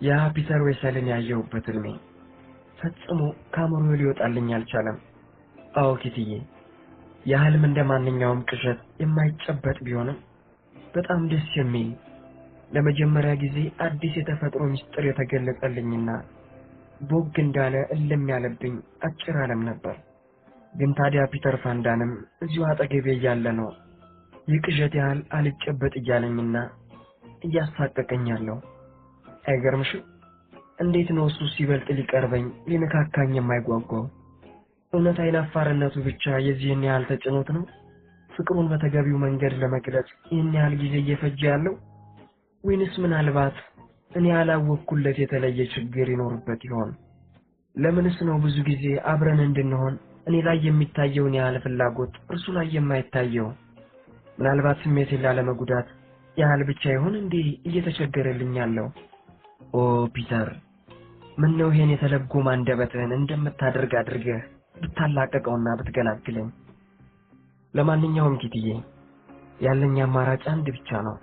ያ ፒተር ዌሰልን ያየሁበት ህልሜ ፈጽሞ ከአእምሮዬ ሊወጣልኝ አልቻለም። አዎ ኪትዬ፣ ያ ህልም እንደማንኛውም ቅዠት የማይጨበጥ ቢሆንም በጣም ደስ የሚል ለመጀመሪያ ጊዜ አዲስ የተፈጥሮ ምስጢር የተገለጸልኝና ቦግ እንዳለ እልም ያለብኝ አጭር ዓለም ነበር። ግን ታዲያ ፒተር ፋንዳንም እዚሁ አጠገቤ እያለ ነው የቅዠት ያህል አልጨበጥ እያለኝና እያሳቀቀኝ ያለው። አይገርምሽም? እንዴት ነው እሱ ሲበልጥ ሊቀርበኝ ሊነካካኝ የማይጓጓው? እውነት አይናፋርነቱ ብቻ የዚህን ያህል ተጭኖት ነው ፍቅሩን በተገቢው መንገድ ለመግለጽ ይህን ያህል ጊዜ እየፈጀ ያለው? ወይንስ ምናልባት እኔ ያላወቅኩለት የተለየ ችግር ይኖርበት ይሆን? ለምንስ ነው ብዙ ጊዜ አብረን እንድንሆን እኔ ላይ የሚታየውን ያህል ፍላጎት እርሱ ላይ የማይታየው? ምናልባት ስሜቴን ላለመጉዳት ያህል ብቻ ይሆን እንዴ እየተቸገረልኝ ያለው? ኦ ፒተር፣ ምን ነው ይሄን የተለጎመ አንደበትህን እንደምታደርግ አድርገህ ብታላቀቀውና ብትገላግለኝ። ለማንኛውም ኪትዬ፣ ያለኝ አማራጭ አንድ ብቻ ነው።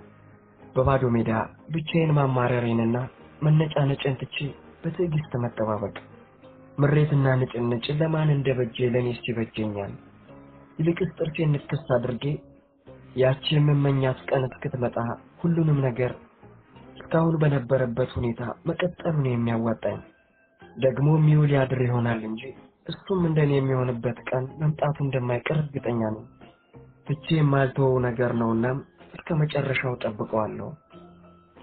በባዶ ሜዳ ብቻዬን ማማረሬንና መነጫነጭን ትቼ በትዕግስት መጠባበቅ። ምሬትና ንጭንጭ ለማን እንደበጀ ለኔስ ይበጀኛል። ይልቅስ ጥርሴን ንክስ አድርጌ ያቺ የምመኛት ቀን እስክትመጣ ሁሉንም ነገር እስካሁን በነበረበት ሁኔታ መቀጠሉ ነው የሚያዋጣኝ። ደግሞ የሚውል ያድር ይሆናል እንጂ እሱም እንደኔ የሚሆንበት ቀን መምጣቱ እንደማይቀር እርግጠኛ ነኝ። ትቼ የማልተወው ነገር ነውና እስከ መጨረሻው ጠብቀዋለሁ።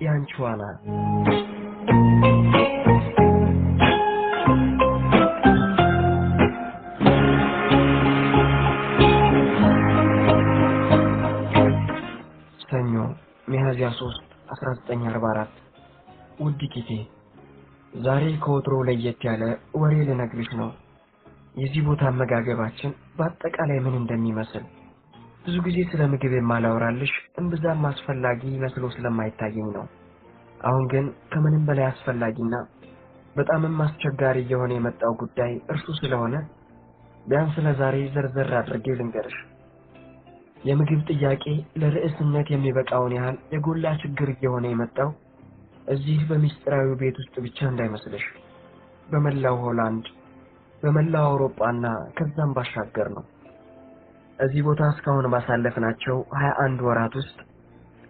ያንቺ ዋና። ሰኞ ሚያዝያ 3 1944 ውድ ኪቴ፣ ዛሬ ከወትሮ ለየት ያለ ወሬ ልነግርሽ ነው። የዚህ ቦታ አመጋገባችን በአጠቃላይ ምን እንደሚመስል። ብዙ ጊዜ ስለ ምግብ የማላወራልሽ እምብዛም አስፈላጊ መስሎ ስለማይታየኝ ነው። አሁን ግን ከምንም በላይ አስፈላጊና በጣምም አስቸጋሪ እየሆነ የመጣው ጉዳይ እርሱ ስለሆነ ቢያንስ ለዛሬ ዘርዘር አድርጌ ልንገርሽ። የምግብ ጥያቄ ለርዕስነት የሚበቃውን ያህል የጎላ ችግር እየሆነ የመጣው እዚህ በሚስጥራዊ ቤት ውስጥ ብቻ እንዳይመስልሽ፣ በመላው ሆላንድ፣ በመላው አውሮፓና ከዛም ባሻገር ነው። እዚህ ቦታ እስካሁን ባሳለፍናቸው 21 ወራት ውስጥ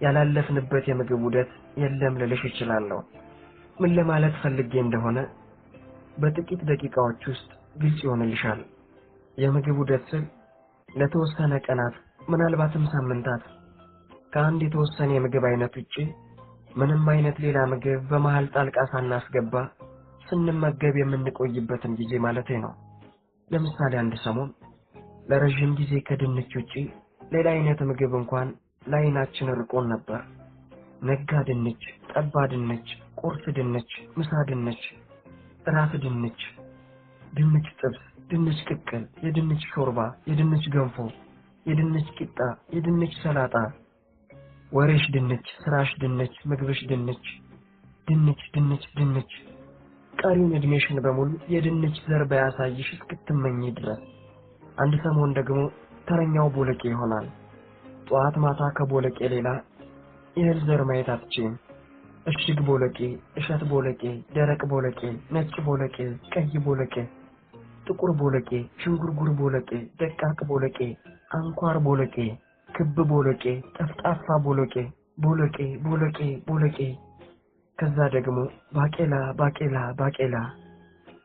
ያላለፍንበት የምግብ ውደት የለም ልልሽ እችላለሁ። ምን ለማለት ፈልጌ እንደሆነ በጥቂት ደቂቃዎች ውስጥ ግልጽ ይሆንልሻል። የምግብ ውደት ስል ለተወሰነ ቀናት ምናልባትም ሳምንታት ከአንድ የተወሰነ የምግብ አይነት ውጪ ምንም አይነት ሌላ ምግብ በመሃል ጣልቃ ሳናስገባ ስንመገብ የምንቆይበትን ጊዜ ማለቴ ነው። ለምሳሌ አንድ ሰሞን ለረጅም ጊዜ ከድንች ውጪ ሌላ አይነት ምግብ እንኳን ለዓይናችን ርቆን ነበር። ነጋ ድንች፣ ጠባ ድንች፣ ቁርስ ድንች፣ ምሳ ድንች፣ እራት ድንች፣ ድንች ጥብስ፣ ድንች ቅቅል፣ የድንች ሾርባ፣ የድንች ገንፎ፣ የድንች ቂጣ፣ የድንች ሰላጣ፣ ወሬሽ ድንች፣ ስራሽ ድንች፣ ምግብሽ ድንች፣ ድንች ድንች ድንች። ቀሪውን እድሜሽን በሙሉ የድንች ዘር ባያሳይሽ እስክትመኝ ድረስ። አንድ ሰሞን ደግሞ ተረኛው ቦለቄ ይሆናል። ጠዋት ማታ ከቦለቄ ሌላ የእህል ዘር ማየት አትችይም። እሽግ ቦለቄ፣ እሸት ቦለቄ፣ ደረቅ ቦለቄ፣ ነጭ ቦለቄ፣ ቀይ ቦለቄ፣ ጥቁር ቦለቄ፣ ሽንጉርጉር ቦለቄ፣ ደቃቅ ቦለቄ፣ አንኳር ቦለቄ፣ ክብ ቦለቄ፣ ጠፍጣፋ ቦለቄ፣ ቦለቄ ቦለቄ ቦለቄ። ከዛ ደግሞ ባቄላ ባቄላ ባቄላ፣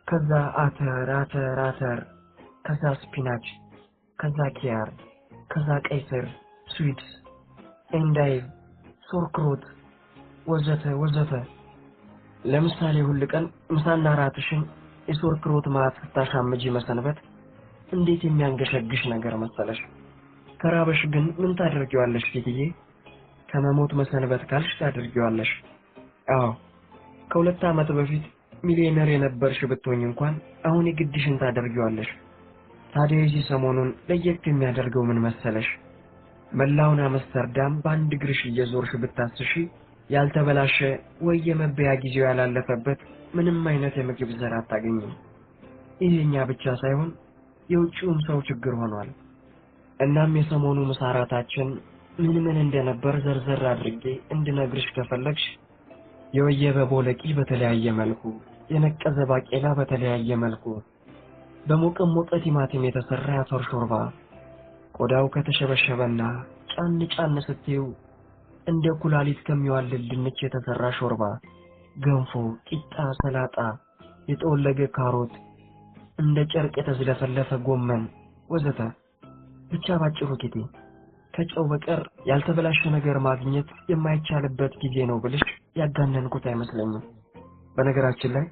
ከዛ አተር አተር አተር፣ ከዛ ስፒናች፣ ከዛ ኪያር፣ ከዛ ቀይ ስር፣ ስዊትስ፣ ኤንዳይቭ፣ ሶርክሮት ወዘተ ወዘተ። ለምሳሌ ሁል ቀን ምሳና ራትሽን የሶርክሮት ማት ስታሻምጂ መሰንበት እንዴት የሚያንገሸግሽ ነገር መሰለሽ። ከራበሽ ግን ምን ታደርጊዋለሽ ጌትዬ? ከመሞት መሰንበት ካልሽ ታደርጊዋለሽ። አዎ፣ ከ2 ዓመት በፊት ሚሊዮነር የነበርሽ ብትሆኝ እንኳን አሁን የግድሽን ታደርጊዋለሽ። ታዲያ የዚህ ሰሞኑን ለየት የሚያደርገው ምን መሰለሽ? መላውን አምስተርዳም በአንድ እግርሽ እየዞርሽ ብታስሺ ያልተበላሸ ወይ የመበያ ጊዜው ያላለፈበት ምንም አይነት የምግብ ዘር አታገኝም። ይሄኛ ብቻ ሳይሆን የውጭውም ሰው ችግር ሆኗል። እናም የሰሞኑ መሳራታችን ምን እንደነበር ዘርዘር አድርጌ እንድነግርሽ ከፈለግሽ የወየበ ቦለቂ በተለያየ መልኩ፣ የነቀዘ ባቄላ በተለያየ መልኩ፣ በሞቀ ቲማቲም የተሰራ የአተር ሾርባ፣ ቆዳው ከተሸበሸበና ጫን ስትይው እንደ ኩላሊት ከሚዋልል ድንች የተሰራ ሾርባ፣ ገንፎ፣ ቂጣ፣ ሰላጣ፣ የተወለገ ካሮት፣ እንደ ጨርቅ የተዝለፈለፈ ጎመን ወዘተ። ብቻ ባጭሩ ጌቴ ከጨው በቀር ያልተበላሸ ነገር ማግኘት የማይቻልበት ጊዜ ነው ብልሽ ያጋነንኩት አይመስለኝም። በነገራችን ላይ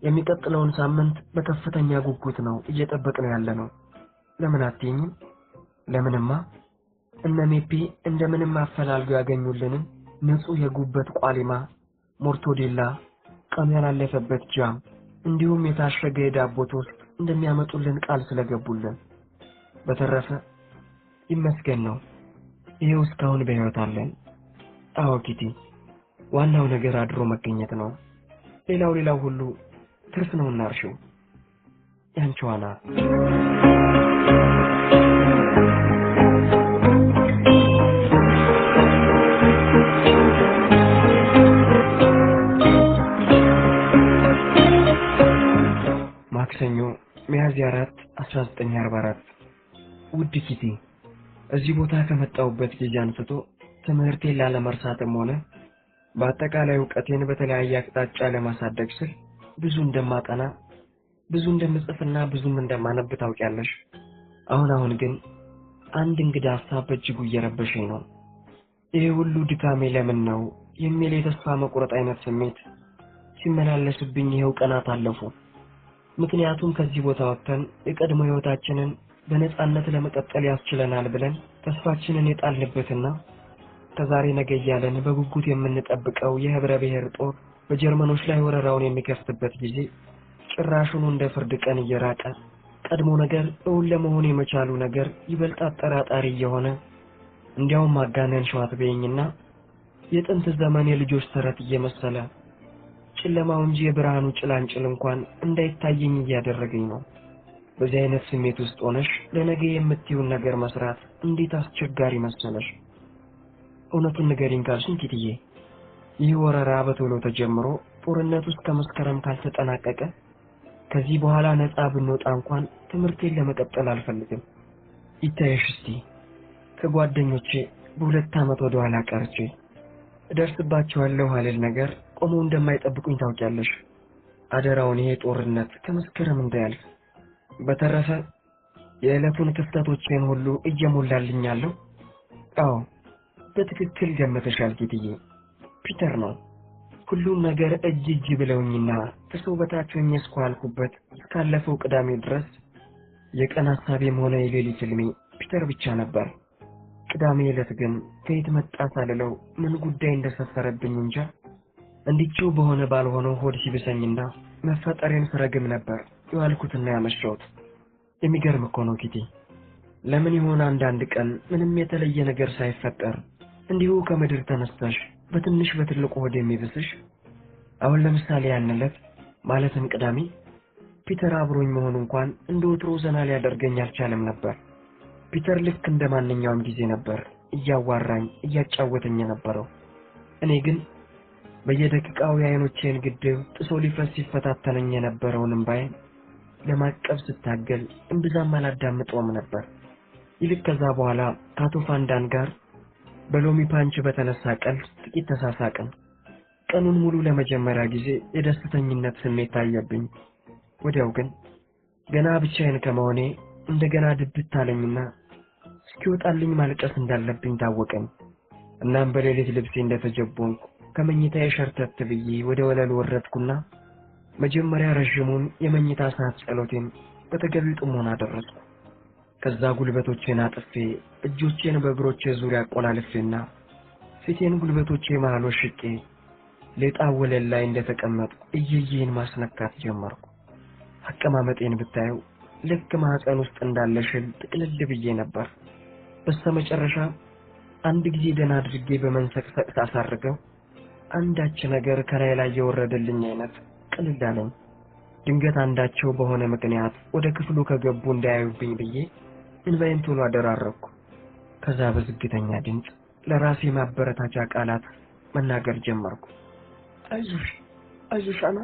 የሚቀጥለውን ሳምንት በከፍተኛ ጉጉት ነው እየጠበቅነው ያለነው። ለምን አትይኝም? ለምንማ እነ ሜፒ እንደምንም አፈላልገው ያገኙልንን ንጹህ የጉበት ቋሊማ፣ ሞርቶዴላ፣ ቀኑ ያላለፈበት ጃም እንዲሁም የታሸገ የዳቦ ቶስት እንደሚያመጡልን ቃል ስለገቡልን። በተረፈ ይመስገን ነው ይሄው እስካሁን በሕይወት አለን። አዎ ኪቲ፣ ዋናው ነገር አድሮ መገኘት ነው። ሌላው ሁሉ ትርፍ ነውና እርሺው። ያንቺ ዋና ማክሰኞ ሚያዝያ 4 1944 ውድ ኪቲ፣ እዚህ ቦታ ከመጣሁበት ጊዜ አንስቶ ትምህርቴን ላለመርሳትም ሆነ በአጠቃላይ ዕውቀቴን በተለያየ አቅጣጫ ለማሳደግ ስል ብዙ እንደማጠና፣ ብዙ እንደምጽፍና ብዙም እንደማነብ ታውቂያለሽ። አሁን ግን አንድ እንግዳ ሐሳብ በእጅጉ እየረበሸኝ ነው። ይሄ ሁሉ ድካሜ ለምን ነው የሚል የተስፋ መቁረጥ አይነት ስሜት ሲመላለስብኝ ይሄው ቀናት አለፉ። ምክንያቱም ከዚህ ቦታ ወጥተን የቀድሞ ሕይወታችንን በነጻነት ለመቀጠል ያስችለናል ብለን ተስፋችንን የጣልንበትና ከዛሬ ነገ እያለን በጉጉት የምንጠብቀው የህብረ ብሔር ጦር በጀርመኖች ላይ ወረራውን የሚከፍትበት ጊዜ ጭራሹን እንደ ፍርድ ቀን እየራቀ ቀድሞ ነገር እውን ለመሆን የመቻሉ ነገር ይበልጥ አጠራጣሪ እየሆነ እንዲያውም ማጋነን ሸዋት በይኝና የጥንት ዘመን የልጆች ተረት እየመሰለ ጨለማው እንጂ የብርሃኑ ጭላንጭል እንኳን እንዳይታየኝ እያደረገኝ ነው። በዚህ አይነት ስሜት ውስጥ ሆነሽ ለነገ የምትይውን ነገር መስራት እንዴት አስቸጋሪ መሰለሽ። እውነቱን ንገሪኝ ካልሽኝ ኪትዬ፣ ይህ ወረራ በቶሎ ተጀምሮ ጦርነቱ እስከ መስከረም ካልተጠናቀቀ ከዚህ በኋላ ነፃ ብንወጣ እንኳን ትምህርቴን ለመቀጠል አልፈልግም። ይታየሽ እስቲ ከጓደኞቼ በ2 ዓመት ወደ ኋላ ቀርቼ እደርስባቸዋለሁ አልል ነገር ቆሞ እንደማይጠብቁኝ ታውቂያለሽ። አደራውን ይሄ ጦርነት ከመስከረም እንዳያልፍ። በተረፈ የዕለቱን ክስተቶችን ሁሉ እየሞላልኛለሁ። አዎ በትክክል ገመተሻል ጌትዬ፣ ፒተር ነው። ሁሉም ነገር እጅ ብለውኝና ከሰው በታች ሆኜ እስካልኩበት እስካለፈው ቅዳሜ ድረስ የቀን ሐሳቤም ሆነ የሌሊት ሕልሜ ፒተር ብቻ ነበር። ቅዳሜ ዕለት ግን ከየት መጣ ሳልለው ምን ጉዳይ እንደሰፈረብኝ እንጃ እንዲችው በሆነ ባልሆነው ሆድ ሲብሰኝና መፈጠሬን ስረግም ነበር የዋልኩትና ያመሸሁት። የሚገርም እኮ ነው ኪቲ፣ ለምን ይሆን አንዳንድ ቀን ምንም የተለየ ነገር ሳይፈጠር እንዲሁ ከምድር ተነስተሽ በትንሽ በትልቁ ሆድ የሚብስሽ። አሁን ለምሳሌ ያንለት ማለትም ቅዳሜ ፒተር አብሮኝ መሆኑ እንኳን እንደ ወትሮ ዘና ሊያደርገኝ አልቻለም ነበር። ፒተር ልክ እንደ ማንኛውም ጊዜ ነበር እያዋራኝ እያጫወተኝ የነበረው። እኔ ግን በየደቂቃው የዓይኖቼን ግድብ ጥሶ ሊፈስ ሲፈታተነኝ የነበረውን እንባዬን ለማቀብ ስታገል እምብዛም አላዳምጠውም ነበር። ይልቅ ከዛ በኋላ ከአቶ ፋንዳን ጋር በሎሚ ፓንች በተነሳ ቀልድ ጥቂት ተሳሳቅን። ቀኑን ሙሉ ለመጀመሪያ ጊዜ የደስተኝነት ስሜት ታየብኝ። ወዲያው ግን ገና ብቻዬን ከመሆኔ እንደገና ድብት አለኝና እስኪወጣልኝ ማልቀስ እንዳለብኝ ታወቀኝ። እናም በሌሊት ልብሴ እንደተጀቦንኩ ከመኝታዬ ሸርተት ብዬ ወደ ወለል ወረድኩና መጀመሪያ ረዥሙን የመኝታ ሰዓት ጸሎቴን በተገቢው ጥሞና አደረስኩ። ከዛ ጉልበቶቼን አጥፌ እጆቼን በእግሮቼ ዙሪያ አቆላልፌና ፊቴን ጉልበቶቼ መሃል ወሽቄ ሌጣ ወለል ላይ እንደተቀመጥኩ እየዬን ማስነካት ጀመርኩ። አቀማመጤን ብታየው ልክ ማህፀን ውስጥ እንዳለ ሽል ጥቅልል ብዬ ነበር። በስተመጨረሻ አንድ ጊዜ ደህና አድርጌ በመንሰቅሰቅ ሳሳርገው አንዳች ነገር ከላይ ላይ የወረደልኝ አይነት ቅልል አለኝ። ድንገት አንዳቸው በሆነ ምክንያት ወደ ክፍሉ ከገቡ እንዳያዩብኝ ብዬ እንባዬን ቶሎ አደራረኩ። ከዛ በዝግተኛ ድምፅ ለራሴ ማበረታቻ ቃላት መናገር ጀመርኩ። አይዞሽ አይዞሽ አና፣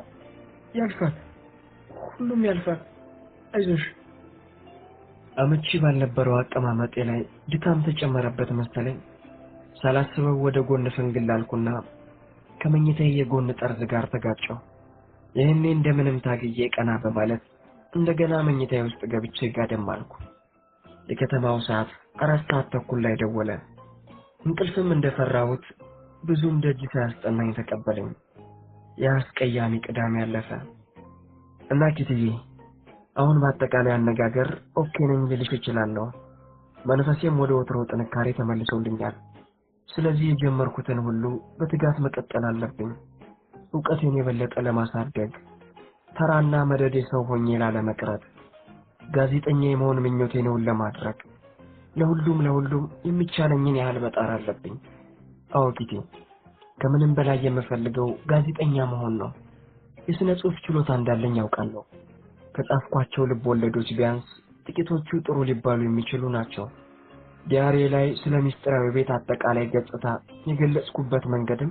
ያልፋል፣ ሁሉም ያልፋል፣ አይዞሽ። አመቺ ባልነበረው አቀማመጤ ላይ ድካም ተጨመረበት መሰለኝ። ሳላስበው ወደ ጎን ፍንግል አልኩና ከመኝታዬ የጎን ጠርዝ ጋር ተጋጨሁ። ይህኔ እንደምንም ታግዬ ቀና በማለት እንደገና መኝታዬ ውስጥ ገብቼ ጋደም አልኩ። የከተማው ሰዓት 4:30 ላይ ደወለ። እንቅልፍም እንደፈራሁት ብዙም ደጅ ሳያስጠናኝ ተቀበለኝ። ያስቀያሚ ቅዳሜ ያለፈ እና ኪትዬ፣ አሁን በአጠቃላይ አነጋገር ኦኬ ነኝ ልልሽ እችላለሁ። መንፈሴም ወደ ወትሮ ጥንካሬ ተመልሶልኛል። ስለዚህ የጀመርኩትን ሁሉ በትጋት መቀጠል አለብኝ። ዕውቀቴን የበለጠ ለማሳደግ፣ ተራና መደዴ ሰው ሆኜ ላለመቅረት፣ ጋዜጠኛ የመሆን ምኞቴን እውን ለማድረግ ለሁሉም የሚቻለኝን ያህል መጣር አለብኝ። አዎ ኪቲ፣ ከምንም በላይ የምፈልገው ጋዜጠኛ መሆን ነው። የሥነ ጽሑፍ ችሎታ እንዳለኝ ያውቃለሁ። ከጻፍኳቸው ልብ ወለዶች ቢያንስ ጥቂቶቹ ጥሩ ሊባሉ የሚችሉ ናቸው። ዲያሪ ላይ ስለ ሚስጥራዊ ቤት አጠቃላይ ገጽታ የገለጽኩበት መንገድም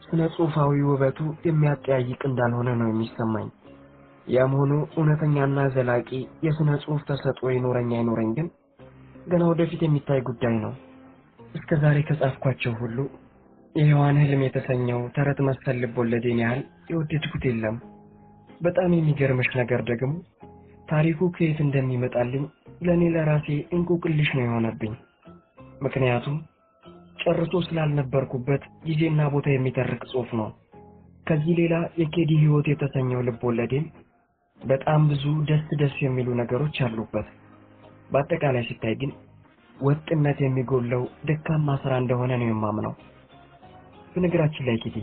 ስነ ጽሑፋዊ ውበቱ የሚያጠያይቅ እንዳልሆነ ነው የሚሰማኝ። ያም ሆኖ እውነተኛና ዘላቂ የሥነ ጽሑፍ ተሰጥኦ ይኖረኝ አይኖረኝ ግን ገና ወደፊት የሚታይ ጉዳይ ነው። እስከ ዛሬ ከጻፍኳቸው ሁሉ የሔዋን ህልም የተሰኘው ተረት መሰል ልብ ወለዴን ያህል የወደድኩት የለም። በጣም የሚገርምሽ ነገር ደግሞ ታሪኩ ከየት እንደሚመጣልኝ ለኔ ለራሴ እንቆቅልሽ ነው የሆነብኝ። ምክንያቱም ጨርሶ ስላልነበርኩበት ጊዜና ቦታ የሚተርክ ጽሑፍ ነው። ከዚህ ሌላ የኬዲ ህይወት የተሰኘው ልብ ወለዴም በጣም ብዙ ደስ የሚሉ ነገሮች አሉበት። በአጠቃላይ ሲታይ ግን ወጥነት የሚጎለው ደካማ ስራ እንደሆነ ነው የማምነው። በነገራችን ላይ ኪቲ፣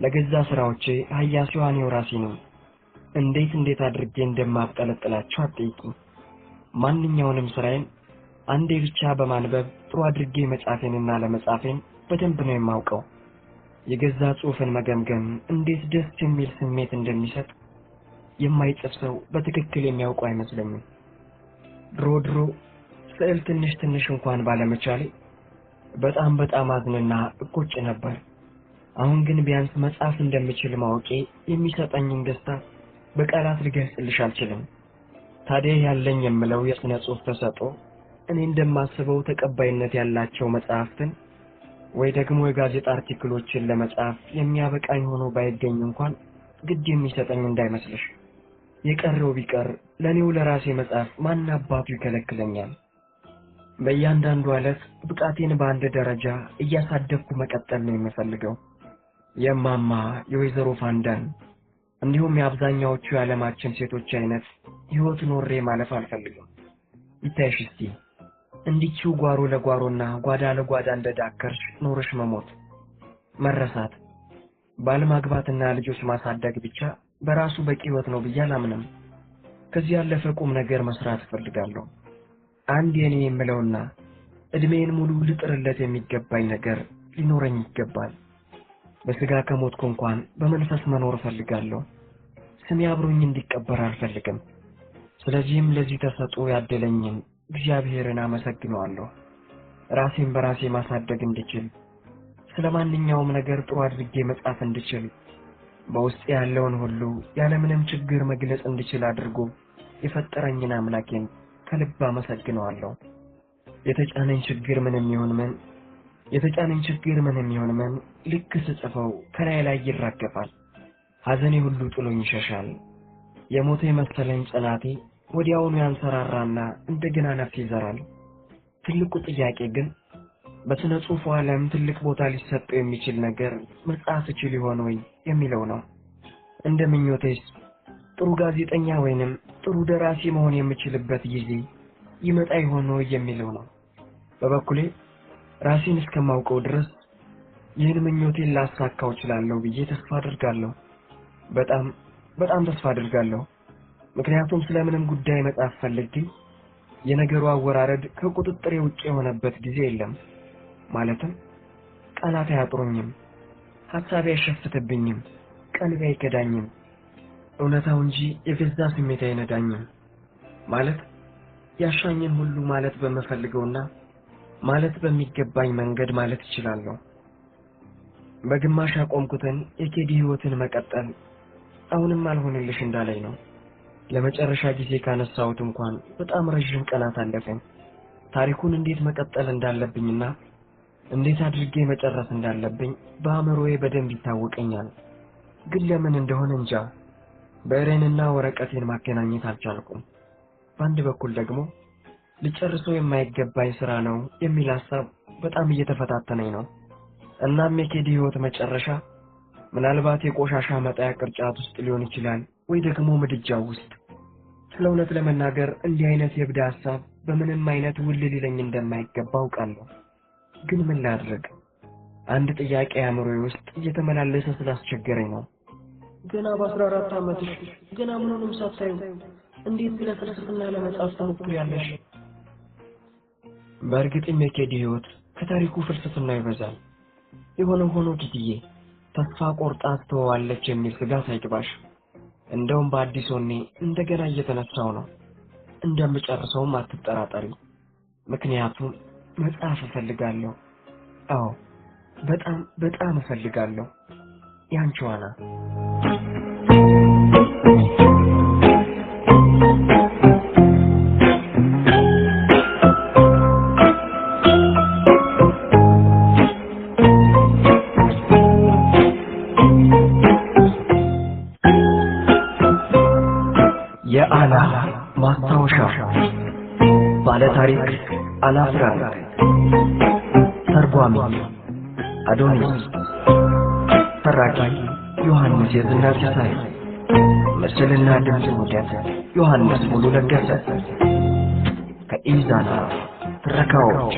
ለገዛ ስራዎቼ ሀያሲዋ እኔው ራሴ ነኝ። እንዴት አድርጌ እንደማብጠለጥላቸው አትጠይቂኝ። ማንኛውንም ስራዬን አንዴ ብቻ በማንበብ ጥሩ አድርጌ መጻፌንና ለመጻፌን በደንብ ነው የማውቀው። የገዛ ጽሑፍን መገምገም እንዴት ደስ የሚል ስሜት እንደሚሰጥ የማይጽፍ ሰው በትክክል የሚያውቀው አይመስለኝም። ድሮ ስዕል ትንሽ እንኳን ባለመቻሌ በጣም አዝንና እቆጭ ነበር። አሁን ግን ቢያንስ መጻፍ እንደምችል ማወቄ የሚሰጠኝን ደስታ በቃላት ልገልጽልሽ አልችልም። ታዲያ ያለኝ የምለው የሥነ ጽሑፍ ተሰጥኦ እኔ እንደማስበው ተቀባይነት ያላቸው መጽሐፍትን ወይ ደግሞ የጋዜጣ አርቲክሎችን ለመጻፍ የሚያበቃኝ ሆኖ ባይገኝ እንኳን ግድ የሚሰጠኝ እንዳይመስልሽ። የቀረው ቢቀር ለኔው ለራሴ መጽሐፍ ማን አባቱ ይከለክለኛል? በእያንዳንዱ ዕለት ብቃቴን በአንድ ደረጃ እያሳደግኩ መቀጠል ነው የምፈልገው። የማማ የወይዘሮ ፋንዳን እንዲሁም የአብዛኛዎቹ የዓለማችን ሴቶች አይነት ሕይወት ኖሬ ማለፍ አልፈልግም። ይታይሽ እስቲ እንዲችው ጓሮ ለጓሮና ጓዳ ለጓዳ እንደዳከርሽ ኖርሽ መሞት፣ መረሳት፣ ባል ማግባትና ልጆች ማሳደግ ብቻ በራሱ በቂ ሕይወት ነው ብዬ አላምንም። ከዚህ ያለፈ ቁም ነገር መስራት እፈልጋለሁ። አንድ የኔ የምለውና እድሜን ሙሉ ልጥርለት የሚገባኝ ነገር ሊኖረኝ ይገባል። በስጋ ከሞትኩ እንኳን በመንፈስ መኖር እፈልጋለሁ። ስሜ አብሮኝ እንዲቀበር አልፈልግም። ስለዚህም ለዚህ ተሰጥኦ ያደለኝን እግዚአብሔርን አመሰግነዋለሁ። ራሴን በራሴ ማሳደግ እንድችል፣ ስለማንኛውም ነገር ጥሩ አድርጌ መጻፍ እንድችል፣ በውስጥ ያለውን ሁሉ ያለምንም ችግር መግለጽ እንድችል አድርጎ የፈጠረኝን አምላኬን ከልብ አመሰግነዋለሁ። የተጫነኝ ችግር ምንም ይሁን ምን ልክ ስጽፈው ከላይ ላይ ይራገፋል። ሐዘኔ ሁሉ ጥሎኝ ይሸሻል። የሞተ የመሰለኝ ጽናቴ ወዲያውኑ ያንሰራራና እንደገና ነፍስ ይዘራል። ትልቁ ጥያቄ ግን በስነ ጽሑፉ ዓለም ትልቅ ቦታ ሊሰጠው የሚችል ነገር መጻፍ እችል ይሆን ወይ የሚለው ነው። እንደ ምኞቴስ ጥሩ ጋዜጠኛ ወይንም ጥሩ ደራሲ መሆን የምችልበት ጊዜ ይመጣ ይሆን ወይ የሚለው ነው። በበኩሌ ራሴን እስከማውቀው ድረስ ይህን ምኞቴን ላሳካው እችላለሁ ብዬ ተስፋ አድርጋለሁ። በጣም ተስፋ አድርጋለሁ። ምክንያቱም ስለምንም ጉዳይ መጻፍ ፈልጌ የነገሩ አወራረድ ከቁጥጥሬ ውጭ የሆነበት ጊዜ የለም። ማለትም ቃላት አያጥሩኝም፣ ሐሳቤ አይሸፍትብኝም፣ ቀልቤ አይከዳኝም። እውነታው እንጂ የገዛ ስሜት አይነዳኝም። ማለት ያሻኝን ሁሉ ማለት በመፈልገውና ማለት በሚገባኝ መንገድ ማለት እችላለሁ። በግማሽ ያቆምኩትን የኬዲ ህይወትን መቀጠል አሁንም አልሆነልሽ እንዳለኝ ነው። ለመጨረሻ ጊዜ ካነሳሁት እንኳን በጣም ረጅም ቀናት አለፈኝ። ታሪኩን እንዴት መቀጠል እንዳለብኝና እንዴት አድርጌ መጨረስ እንዳለብኝ በአእምሮዬ በደንብ ይታወቀኛል። ግን ለምን እንደሆነ እንጃ ብዕሬንና ወረቀቴን ማገናኘት አልቻልኩም። በአንድ በኩል ደግሞ ልጨርሰው የማይገባኝ ስራ ነው የሚል ሐሳብ በጣም እየተፈታተነኝ ነው። እናም የኬዲ ህይወት መጨረሻ ምናልባት የቆሻሻ መጣያ ቅርጫት ውስጥ ሊሆን ይችላል ወይ ደግሞ ምድጃው ውስጥ። ስለ እውነት ለመናገር እንዲህ አይነት የብዳ ሐሳብ በምንም አይነት ውል ሊለኝ እንደማይገባ አውቃለሁ። ግን ምን ላድርግ? አንድ ጥያቄ አእምሮዬ ውስጥ እየተመላለሰ ስላስቸገረኝ ነው። ገና በ14 ዓመትሽ ገና ምኑንም ሳታዩ እንዴት ስለ ፍልስፍና ለመጻፍ ትሞክሪያለሽ? በእርግጥም የኬዲ ህይወት ከታሪኩ ፍልስፍና ይበዛል። የሆነው ሆኖ ኪትዬ ተስፋ ቆርጣ ትተዋለች የሚል ስጋት አይግባሽ። እንደውም በአዲስ ወኔ እንደገና እየተነሳው ነው። እንደምጨርሰውም አትጠራጠሪ። ምክንያቱም መጽሐፍ እፈልጋለሁ። አዎ በጣም እፈልጋለሁ። ያንቺ ዋና የአና ማስታወሻ ባለታሪክ አና ፍራንክ፣ ተርጓሚ አዶኒስ፣ ተራኪ ዮሐንስ የዝና ሲሳይ፣ ምስልና ድምፅ ውህደት ዮሐንስ ሙሉ ለገሰ። ከኢዛና ትረካዎች